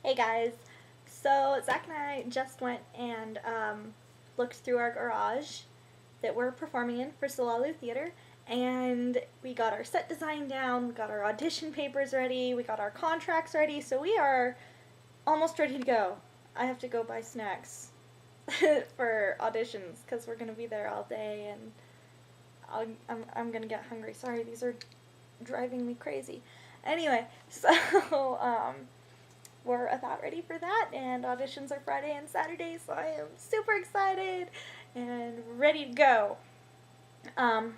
Hey guys, so Zach and I just went and looked through our garage that we're performing in for Salalu Theater, and we got our set design down, we got our audition papers ready, we got our contracts ready, so we are almost ready to go. I have to go buy snacks for auditions because we're going to be there all day, and I'm going to get hungry. Sorry, these are driving me crazy. Anyway, so we're about ready for that, and auditions are Friday and Saturday, so I am super excited and ready to go. On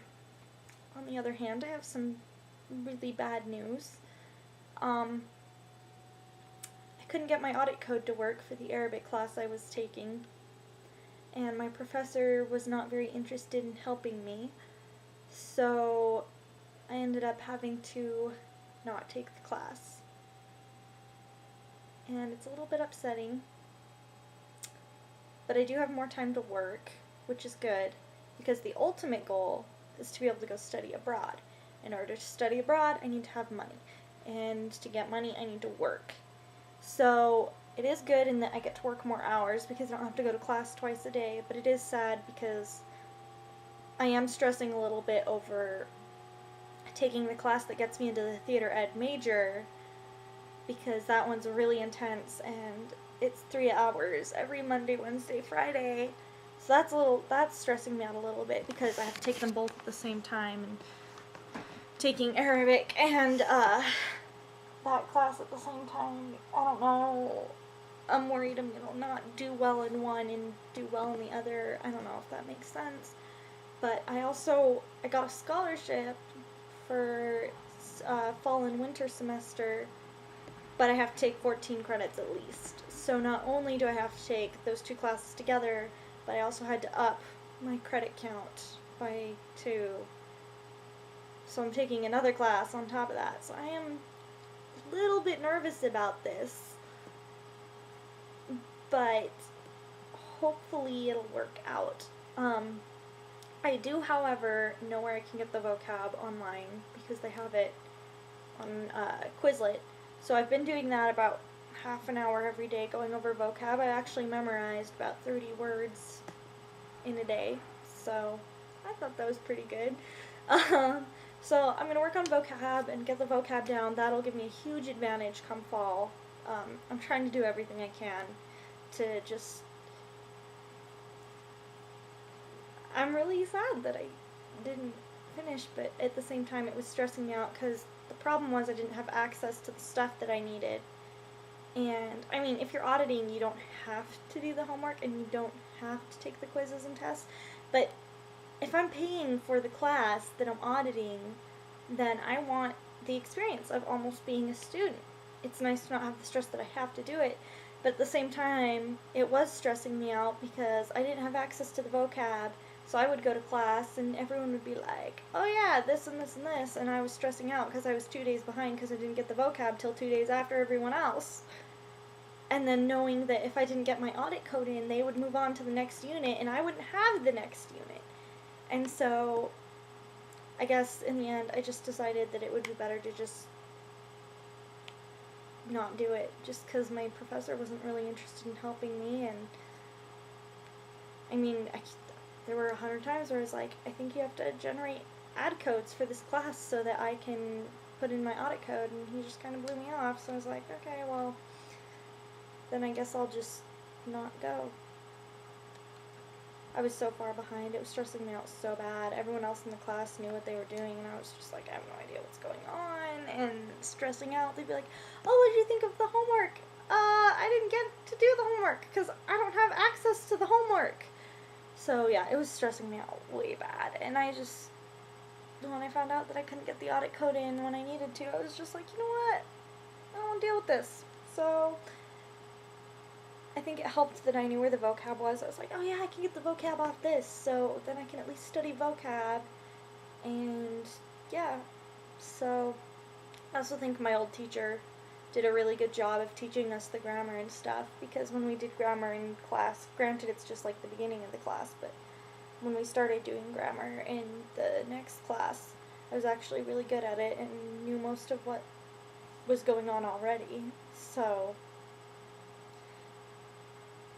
the other hand, I have some really bad news. I couldn't get my audit code to work for the Arabic class I was taking, and my professor was not very interested in helping me, so I ended up having to not take the class. And it's a little bit upsetting, but I do have more time to work, which is good, because the ultimate goal is to be able to go study abroad. In order to study abroad, I need to have money, and to get money, I need to work. So it is good in that I get to work more hours because I don't have to go to class twice a day, but it is sad because I am stressing a little bit over taking the class that gets me into the theater ed major, because that one's really intense and it's 3 hours every Monday, Wednesday, Friday. So that's stressing me out a little bit because I have to take them both at the same time, and taking Arabic and that class at the same time. I don't know. I'm worried I'm gonna not do well in one and do well in the other. I don't know if that makes sense. But I got a scholarship for fall and winter semester, but I have to take 14 credits at least. So not only do I have to take those two classes together, but I also had to up my credit count by 2. So I'm taking another class on top of that. So I am a little bit nervous about this, but hopefully it'll work out. I do, however, know where I can get the vocab online because they have it on Quizlet. So I've been doing that about half an hour every day, going over vocab. I actually memorized about 30 words in a day, so I thought that was pretty good. So I'm going to work on vocab and get the vocab down. That'll give me a huge advantage come fall. I'm trying to do everything I can to just... I'm really sad that I didn't finish, but at the same time it was stressing me out because the problem was I didn't have access to the stuff that I needed. And, I mean, if you're auditing, you don't have to do the homework and you don't have to take the quizzes and tests, but if I'm paying for the class that I'm auditing, then I want the experience of almost being a student. It's nice to not have the stress that I have to do it, but at the same time, it was stressing me out because I didn't have access to the vocab. So I would go to class and everyone would be like, oh yeah, this and this and this, and I was stressing out because I was 2 days behind because I didn't get the vocab till 2 days after everyone else. And then knowing that if I didn't get my audit code in, they would move on to the next unit and I wouldn't have the next unit. And so I guess in the end I just decided that it would be better to just not do it, just because my professor wasn't really interested in helping me. And I mean, there were 100 times where I was like, I think you have to generate ad codes for this class so that I can put in my audit code, and he just kind of blew me off. So I was like, okay, well, then I guess I'll just not go. I was so far behind, it was stressing me out so bad. Everyone else in the class knew what they were doing, and I was just like, I have no idea what's going on, and stressing out. They'd be like, oh, what did you think of the homework? I didn't get to do the homework because I don't have access to the homework. So yeah, it was stressing me out way bad, and when I found out that I couldn't get the audit code in when I needed to, I was just like, you know what, I don't want to deal with this. So I think it helped that I knew where the vocab was. I was like, oh yeah, I can get the vocab off this, so then I can at least study vocab. And yeah, so I also think my old teacher did a really good job of teaching us the grammar and stuff, because when we did grammar in class, granted it's just like the beginning of the class, but when we started doing grammar in the next class, I was actually really good at it and knew most of what was going on already. So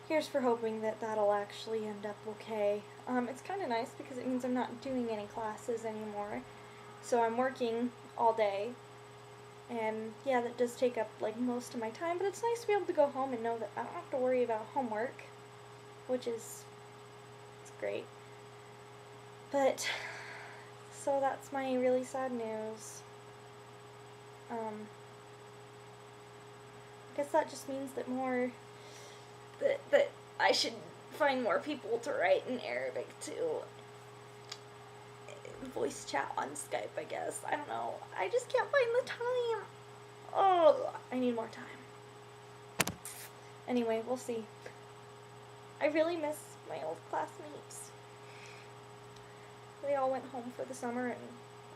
here's for hoping that that'll actually end up okay. It's kind of nice because it means I'm not doing any classes anymore. So I'm working all day. And yeah, that does take up like most of my time, but it's nice to be able to go home and know that I don't have to worry about homework, which is, it's great. But, so that's my really sad news. I guess that just means that that I should find more people to write in Arabic to. Voice chat on Skype, I guess. I don't know. I just can't find the time. Oh, I need more time. Anyway, we'll see. I really miss my old classmates. They all went home for the summer, and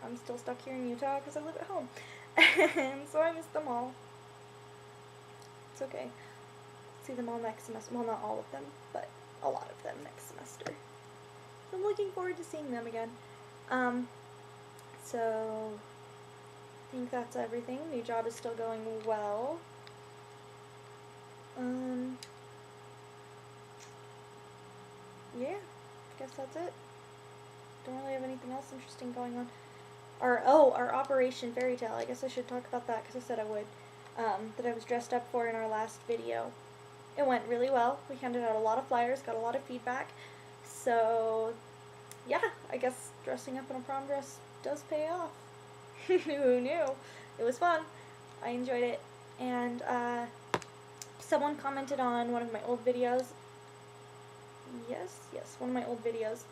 I'm still stuck here in Utah because I live at home. And so I miss them all. It's okay. I'll see them all next semester. Well, not all of them, but a lot of them next semester. So I'm looking forward to seeing them again. So I think that's everything. New job is still going well. Yeah, I guess that's it. Don't really have anything else interesting going on. Our Operation Fairy Tale. I guess I should talk about that because I said I would. That I was dressed up for in our last video. It went really well. We handed out a lot of flyers, got a lot of feedback. So yeah, I guess dressing up in a prom dress does pay off. Who knew? It was fun. I enjoyed it. And someone commented on one of my old videos. Yes, one of my old videos,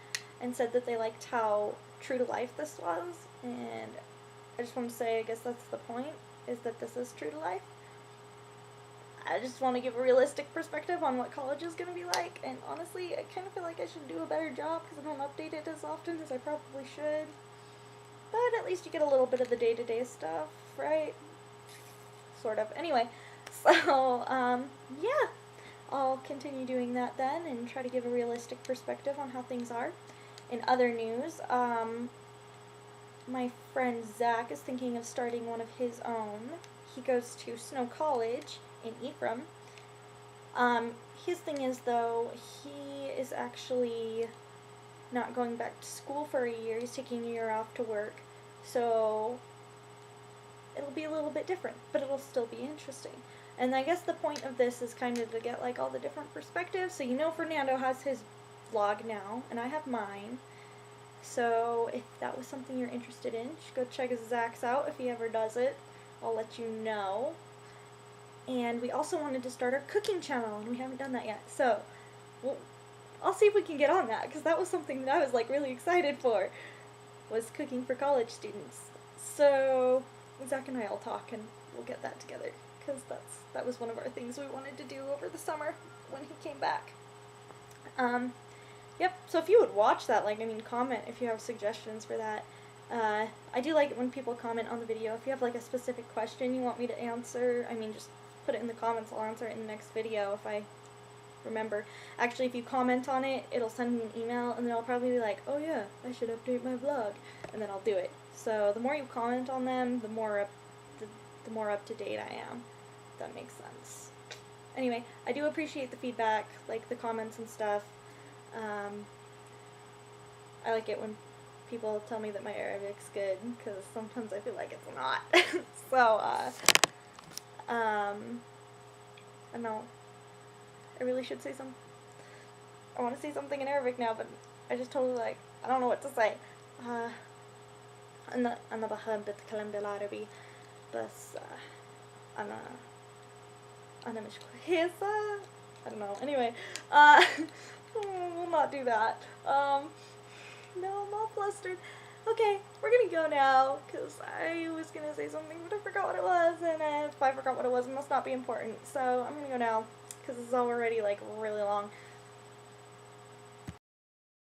and said that they liked how true to life this was. And I just want to say, I guess that's the point, is that this is true to life. I just want to give a realistic perspective on what college is going to be like, and honestly, I kind of feel like I should do a better job because I don't update it as often as I probably should. But at least you get a little bit of the day-to-day stuff, right? Sort of. Anyway, so, yeah. I'll continue doing that then and try to give a realistic perspective on how things are. In other news, my friend Zach is thinking of starting one of his own. He goes to Snow College in Ephraim. His thing is, though, he is actually not going back to school for a year. He's taking a year off to work. So it'll be a little bit different, but it'll still be interesting. And I guess the point of this is kind of to get like all the different perspectives. So you know Fernando has his vlog now, and I have mine. So if that was something you're interested in, you should go check Zach's out if he ever does it. I'll let you know. And we also wanted to start our cooking channel, and we haven't done that yet. So I'll see if we can get on that, because that was something that I was like really excited for, was cooking for college students. So Zach and I will talk, and we'll get that together, because that was one of our things we wanted to do over the summer when he came back. Yep, so if you would watch that, comment if you have suggestions for that. I do like it when people comment on the video. If you have, a specific question you want me to answer, just put it in the comments. I'll answer it in the next video if I remember. Actually, if you comment on it, it'll send me an email, and then I'll probably be like, oh yeah, I should update my vlog, and then I'll do it. So the more you comment on them, the more up to date I am. If that makes sense. Anyway, I do appreciate the feedback, the comments and stuff. I like it when people tell me that my Arabic's good, because sometimes I feel like it's not. So, I don't know. I really should say I want to say something in Arabic now, but I just totally, I don't know what to say. أنا بحب أتكلم بالعربي بس أنا مش كويسة. I don't know. Anyway, we'll not do that. No, I'm all flustered. Okay, we're gonna go now, because I was gonna say something, but I forgot what it was, and if I forgot what it was, it must not be important. So I'm gonna go now, because this is already, really long.